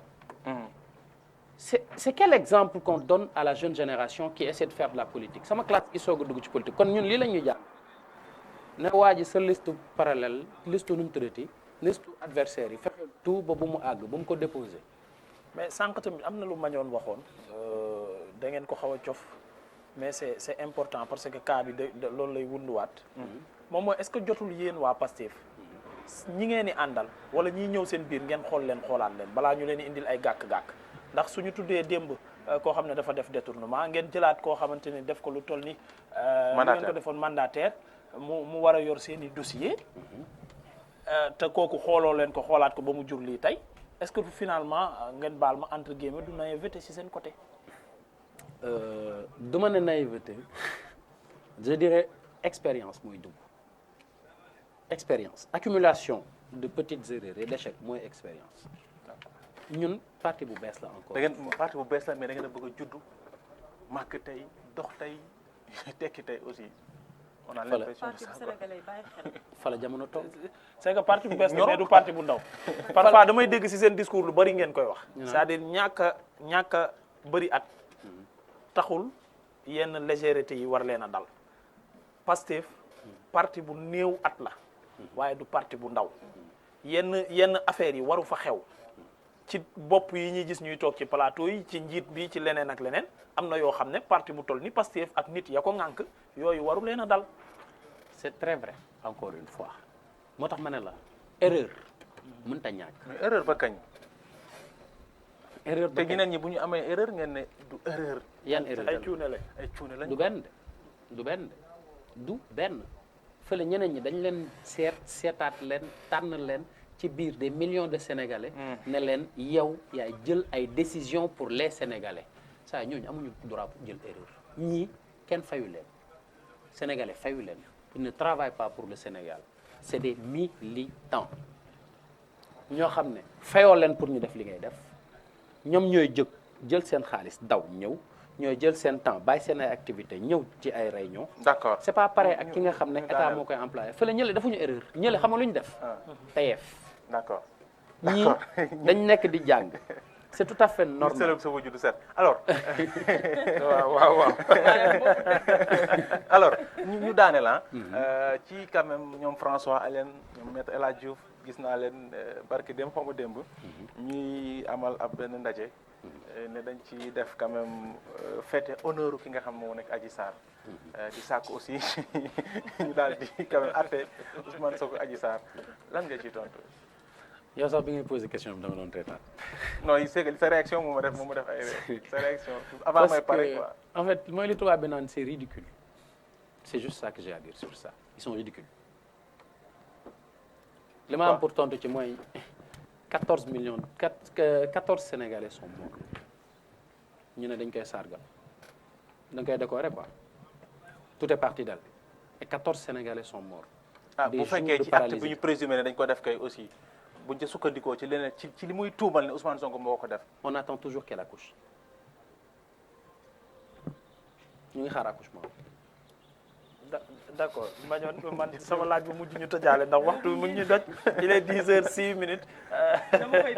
c'est quel exemple qu'on donne à la jeune génération qui essaie de faire de la politique sama classe gi soog a dugg ci politique kon ñun lii la ñuy jàng ne waa ji sa liste parallèle liste nu mu tuddati liste adversaire yi fexe tout ba bu mu àgg ba mu ko déposer. mais sànq tamit am na lu mañoon waxoon da ngeen ko xaw a cof mais c'est important parce que cas bi de loolu lay wunduwaat. moom mooy est-ce que jotul yéen waa Pastef ñi ngeen di àndal wala ñiy ñëw seen biir ngeen xoolaat leen balaa ñu leen di indil ay gàkk-gàkk ndax suñu tuddee démb koo xam ne dafa def détournement ngeen jëlaat koo xamante ni def ko lu toll ni ngeen ko defoon mandataire mu war a yor seen i dossier te kooku xooloo leen ko xoolaat ko ba mu jur lii tey est-ce que finalement ngeen baal ma entre guillemets du naïveté ci seen côté. du ma ne naïveté je dirais expérience mooy dugg expérience accumulation de petites erreurs et d'échecs mooy expérience ñun parti bu bees la encore. da ngeen parti bu bees la mais da ngeen a bëgg a juddu màgg tey dox tey tekki tey aussi. on a l'impression de ça. fa la jamono toll. c'est que parti bu bees la mais du parti bu ndaw. parfois damay dégg ci seen discours lu bari ngeen koy wax. c'est-à-dire ñàkk a bari at. taxul yenn légèreté yi war leen a dal. Pastef parti bu néew at la. waaye du parti bu ndaw. yenn affaires yi waru fa xew. ci bopp yi ñuy gis ñuy toog ci plateau yi ci njiit bi ci leneen ak leneen am na yoo xam ne parti bu toll ni Pastef ak nit ya ko ŋànk yooyu waru leen a dal. c'est très vrai encore une fois moo tax ma ne la erreur mënta ñàkk. mais erreur ba kañ. erreur ba te ñeneen ñi bu ñu amee erreur ngeen ne du erreur. yan erreur ay cuune la ay cuune lañ. du benn fële ñeneen ñi dañ leen seetaat leen tànn leen. ci biir des millions de Sénégalais. ne leen yow yaay jël ay décisions pour les Sénégalais saa ñooñu amuñu droit pour jël erreur ñii kenn fayu leen Sénégalais fayu leen ils ne travaillent pas pour le Sénégal c'est des militants ñoo xam ne fayoo leen pour ñu def li ngay def ñoom ñooy jóg jël seen xaalis daw ñëw ñooy jël seen temps bàyyi seen ay activités ñëw ci ay réunions. d'accord c'est pas pareil ak ki nga xam ne état moo koy employé fële ñële defuñu erreur ñële xam nga lu ñu def. tayeef. d'accord ñii dañ nekk di jàng c'est tout à fait normal. sa wujju du set alors. waaw. alors ñu daane la ci quand même ñoom François Hélène ñoom maître El Hadj Diouf gis naa leen barki démb xaw ma démb ñuy amal ab benn ndaje ne dañ ci def quand même fête honneur ki nga xam moo nekk Adji Sarr di sàkk aussi ñu daal di quand même atte Ousmane Sonko Adji Sarr lan nga ciy tontu. yow sax bi ngay posé question bi dama doon reetaan. non c'est que sa réaction moo ma def ay sa réaction avant may pare quoi. En fait mooy li tubaab bi naan c'est ridicule c'est juste ça que j'ai à dire sur ça ils sont ridicules. li ma am pour tontu ci mooy 14 millions 14 Sénégalais sont morts ñu ne dañ koy sargal dañ koy décorer quoi tout est parti d'elle et 14 Sénégalais sont morts. ah bu fekkee ci acte bi ñu présumé ne dañ ko def kay aussi buñ ca sukkandikoo ci leneen ci li muy tuumal ne Ousmane Sonko moo ko def. on attend toujours qu'elle accouche ñu ngi xaar accouchement. d'accord man sama laaj bu mujj ñu tëjaale ndax waxtu bi mu ngi ñu doj il est 10h06. dama koy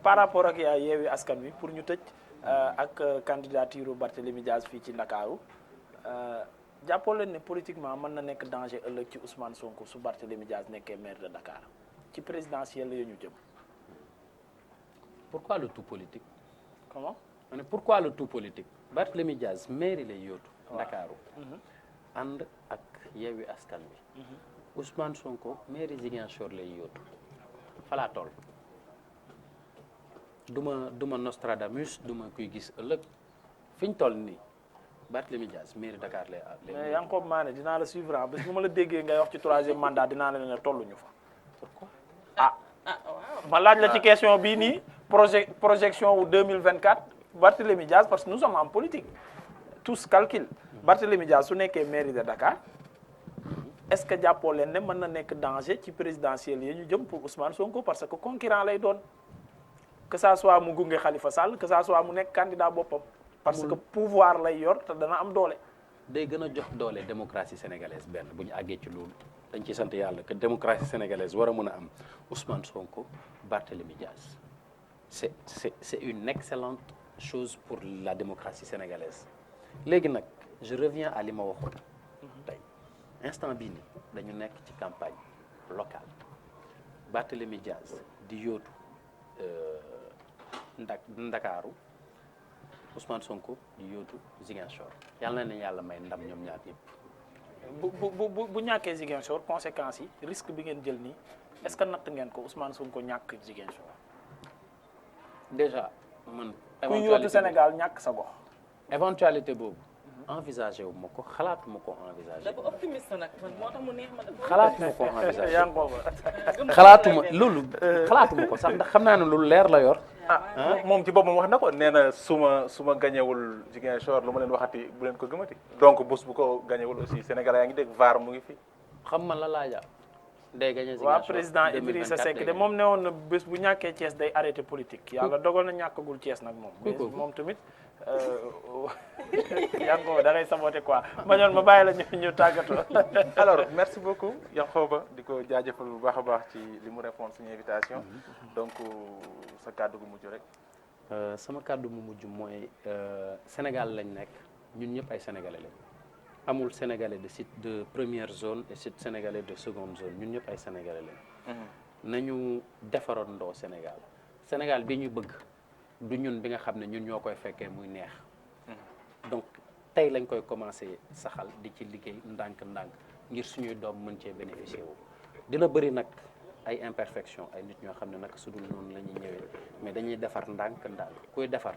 par rapport ak yaa Yewwi Askan Wi pour ñu tëj ak candidature Barthélémy Dias fii ci Ndakaaru jàppoo leen ne politiquement mën na nekk danger ëllëg ci Ousmane Sonko su Barthélémy Dias nekkee maire de Dakar ci présidentielle ya ñu jëm. pourquoi le tout politique. comment. pourquoi le tout politique. Barthélémy Dias mairie lay yóotu. Ndakaaru ànd ak Yewwi Askan Wi. Ousmane Sonko mairie Ziguinchor lay yóotu falaa toll. duma Nostradamus duma kuy gis ëllëg fi ñu toll nii Barthélémy Dias mairie Dakar lay. mais Yankhoba Mané dinaa la suivre ah bés bu ma la déggee ngay wax ci 3e mandat dinaa la ne tolluñu fa. pourquoi. ma laaj la ci question bii nii projection wu 2024 Barthélémy Dias parce que nous sommes en politique tous calcul Barthélémy Dias su nekkee mairie de Dakar est-ce que jàppoo leen ne mën na nekk danger ci présidentielle yi ñu jëm pour Ousmane Sonko parce que concurrent lay doon que ça soit mu gunge Khalifa Sall que ça soit mu nekk candidat boppam parce que pouvoir lay yor te dana am doole. day gën a jox doole démocratie sénégalaise benn bu ñu àggee ci loolu dañ ciy sant yàlla que démocratie sénégalaise war a mën a am Ousmane Sonko Barthélémy Dias c'est une excellente chose pour la démocratie sénégalaise léegi nag je reviens à li ma waxoon tey instant bii nii dañu nekk ci campagne locale Barthélémy Dias di yóotu Ndakaaru Ousmane Sonko di yóotu Ziguinchor yàlla na leen yàlla may ndam ñoom ñaar ñëpp. bu ñàkkee Ziguinchor conséquences yi risque bi ngeen jël nii est-ce que natt ngeen ko Ousmane Sonko ñàkk Ziguinchor. déjà man. ku yóotu Sénégal ñàkk sa gox. éventualité boobu envisagé wu ma ko xalaatuma ko envisagé. dafa optimiste nag man moo tax mu neex ma dafa. xalaatuma ko envisagé Yankhoba. xalaatuma loolu xalaatuma ko sax ndax xam naa ne lu leer la yor. moom ci boppam wax na ko nee na su ma gañewul Ziguinchor lu ma leen waxati bu leen ko gëmati. donc bés bu ko gañewul aussi Sénégal yaa ngi dégg VAR mu ngi fi. xam man la laaja day gagné Ziguinchor waaw président Idrissa Seck de moom ne woon na bés bu ñàkkee Thiès day arrêté politique yàlla dogal na ñàkkagul Thiès nag moom. moom tamit Yankhoba da ngay saboté quoi ma ñoon ma bàyyi la ñu tàggatoo. alors merci beaucoup Yankhoba di ko jaajëfal bu baax a baax ci li mu répondre suñu invitation. donc sa kàddu gu mujj rek. sama kàddu mu mujj mooy Sénégal lañ nekk ñun ñëpp ay sénégalais lañ. amul sénégalais de première zone et sénégalais de seconde zone ñun ñëpp ay sénégalais lañ. nañu defarandoo Sénégal bi ñu bëgg du ñun bi nga xam ne ñun ñoo koy fekkee muy neex. donc tey lañ koy commencé saxal di ci liggéey ndànk-ndànk ngir suñuy doom mën cee bénéficier wu. dina bëri nag ay imperfection ay nit ñoo xam ne nag su dul noonu la ñuy ñëwee mais dañuy defar ndànk-ndànk kuy defar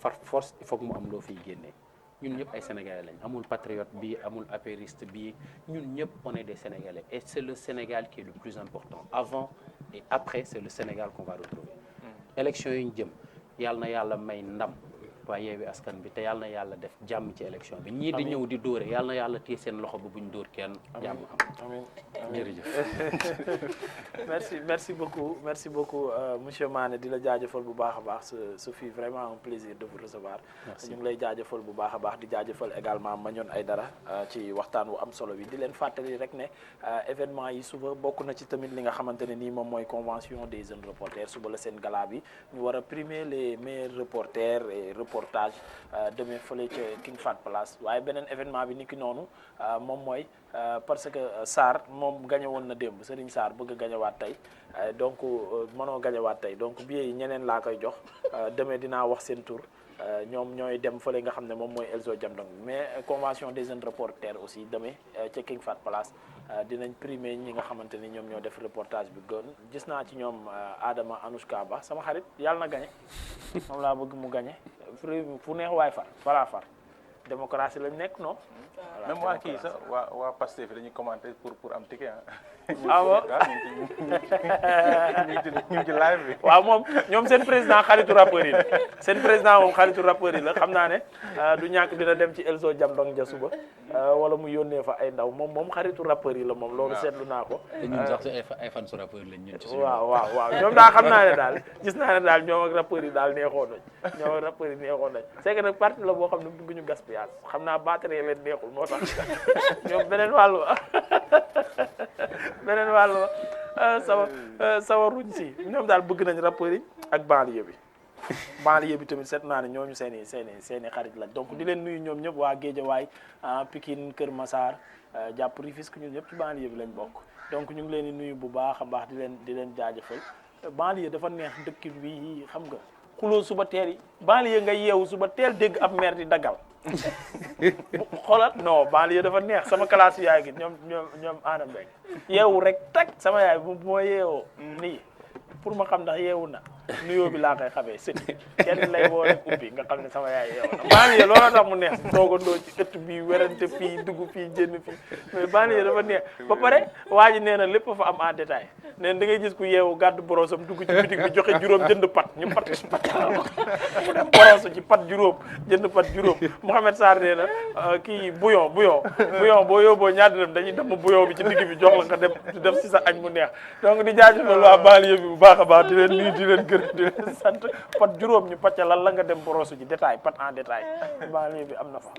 far force il faut que mu am loo fiy génnee. ñun ñëpp ay sénégalais lañ amul patriote bi amul apériste bi ñun ñëpp on est des sénégalais et c'est le Sénégal qui est le plus important avant et après c'est le Sénégal qu'on va retrouver élection yi ñu jëm yàlla na yàlla may ndam waa Yewwi Askan bi te yàlla na yàlla def jàmm ci élection bi ñii di ñëw di dóore yàlla na yàlla téye seen loxo ba buñ dóor kenn jàmm am amiin jërëjëf merci beaucoup monsieur Mané di la jaajëfal bu baax a baax ce fut vraiment un plaisir de vous recevoir. ñu ngi lay jaajëfal bu baax a baax di jaajëfal également Mañoon Aydara ci waxtaan wu am solo bi di leen fàttali rek ne événement yi suba bokk na ci tamit li nga xamante ne nii moom mooy convention des jeunes reporters suba la seen gala bi ñu war a primer les meilleurs reporters et reportage demee fële ca King Fahd Palace waaye beneen événement bi ni ki noonu moom mooy parce que Sarr moom gañe woon na démb Serigne Sarr bëgg a gañewaat tey donc mënoo gañewaat tey donc billets yi ñeneen laa koy jox demee dinaa wax seen tour ñoom ñooy dem fële nga xam ne moom mooy Elzo Jamdong mais convention des jeunes reporters aussi demee ca King Fahd Palace dinañ primer ñi nga xamante ni ñoom ñoo def reportage bi gën gis naa ci ñoom Adama Anouchka Ba sama xarit yàlla na gañe moom laa bëgg mu gañe fu neex waay far démocratie lañ nekk non. même waa kii sax waa Pastef dañuy commenter pour am ticket ah bon ñu ngi ci live bi. waaw moom ñoom seen président xaritu rappeurs yi la seen président moom xaritu rappeurs yi la xam naa ne du ñàkk dina dem ci Elzo Jamdong ja suba wala mu yónnee fa ay ndaw moom xaritu rappeurs yi la moom loolu seetlu naa ko. te ñun sax ay fan su rappeurs lañ ñun ci suñu. waaw ñoom daal xam naa ne daal gis naa ne daal ñoom ak rappeurs yi daal neexoon nañ c'est que nag parti la boo xam ne bëgguñu gaspillage xam naa batterie leen neexul moo tax ñoom beneen wàllu sama ruñ si ñoom daal bëgg nañ rappeurs yi ak banlieue bi tamit seet naa ne ñooñu seen i xarit la donc di leen nuyu ñoom ñëpp waa Guédiawaye Pikine Kër Massar jàpp Rufisque ñun ñëpp ci banlieue bi lañ bokk donc ñu ngi leen di nuyu bu baax a baax di leen jaajëfal banlieue dafa neex dëkk bi xam nga xuloo suba teel yi banlieue nga yeewu suba teel dégg ab maire di daggal xoolal non banlieue dafa neex sama classe yaay gi ñoom Anna Mbengue yeewu rek tak sama yaay bu ma yeewoo nii pour ma xam ndax yeewu na nuyoo bi laa koy xamee sëñ kenn lay woo rek ubbi nga xam ne sama yaay yeewu na banlieue looloo tax mu neex toogandoo ci ëtt bi werante fii dugg fii jënd fii mais banlieue dafa neex ba pare waa ji nee na lépp fa am en détail nee na da ngay gis ku yeewu gàddu borosam dugg ci bitig bi joxe juróom jënd pat ñu pat mu dem borosu ci pat juróom jënd pat juróom Mouhamed Sarr nee na kii bouillon boo yóbboo ñaar dërëm dañuy dem bouillon bi ci digg bi jox la nga dem def si sa añ mu neex donc di jaajëfal waa banlieue bi bu baax a baax di leen nuyu di leen gërëm di leen sant pat juróom ñu pàccalal la nga dem borosu ci détail pat en détail banlieue bi am na fa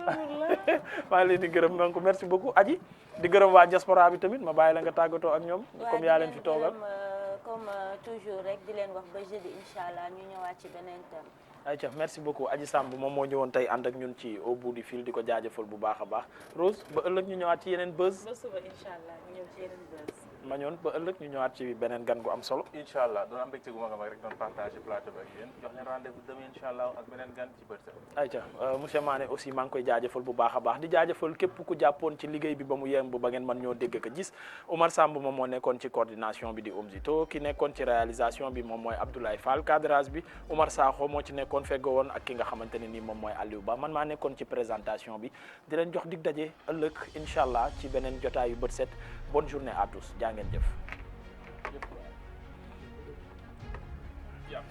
maa ngi leen di gërëm donc merci beaucoup Adji di gërëm waa diaspora bi tamit ma bàyyi la nga tàggatoo ak ñoom comme yaa leen fi toogal comme toujours rek di leen wax ba jeudi incha allah ñu ñëwaat ci beneen thème. ayca merci beaucoup Adji Samb moom moo ñëwoon tey ànd ak ñun ci au bout du fil di ko jaajëfal bu baax a baax Rose ba ëllëg ñu ñëwaat ci yeneen buzz. ba suba incha allah ñu ñëw ci yeneen buzz. ma ñoon ba ëllëg ñu ñëwaat ci beneen gan gu am solo. incha allah doon am mbégte gu mag a mag rek doon partager plateau bi ak yéen jox leen rendez-vous demain incha allah ak beneen gan ci bët. ayca monsieur Mané aussi maa ngi koy jaajëfal bu baax a baax di jaajëfal képp ku jàppoon ci liggéey bi ba mu yemb ba ngeen mën ñoo dégg ko gis Oumar Samb moom moo nekkoon ci coordination bi di Omzito ki nekkoon ci réalisation bi moom mooy Abdoulaye Fall cadrage bi Oumar Sakho moo ci nekkoon feggoo woon ak ki nga xamante ne nii moom mooy Aliou Ba man maa nekkoon ci présentation bi di leen jox dig daje ëllëg incha allah ci beneen jotaay yu bët set bonne journée à tous jaa ngeen jëf. Yeah.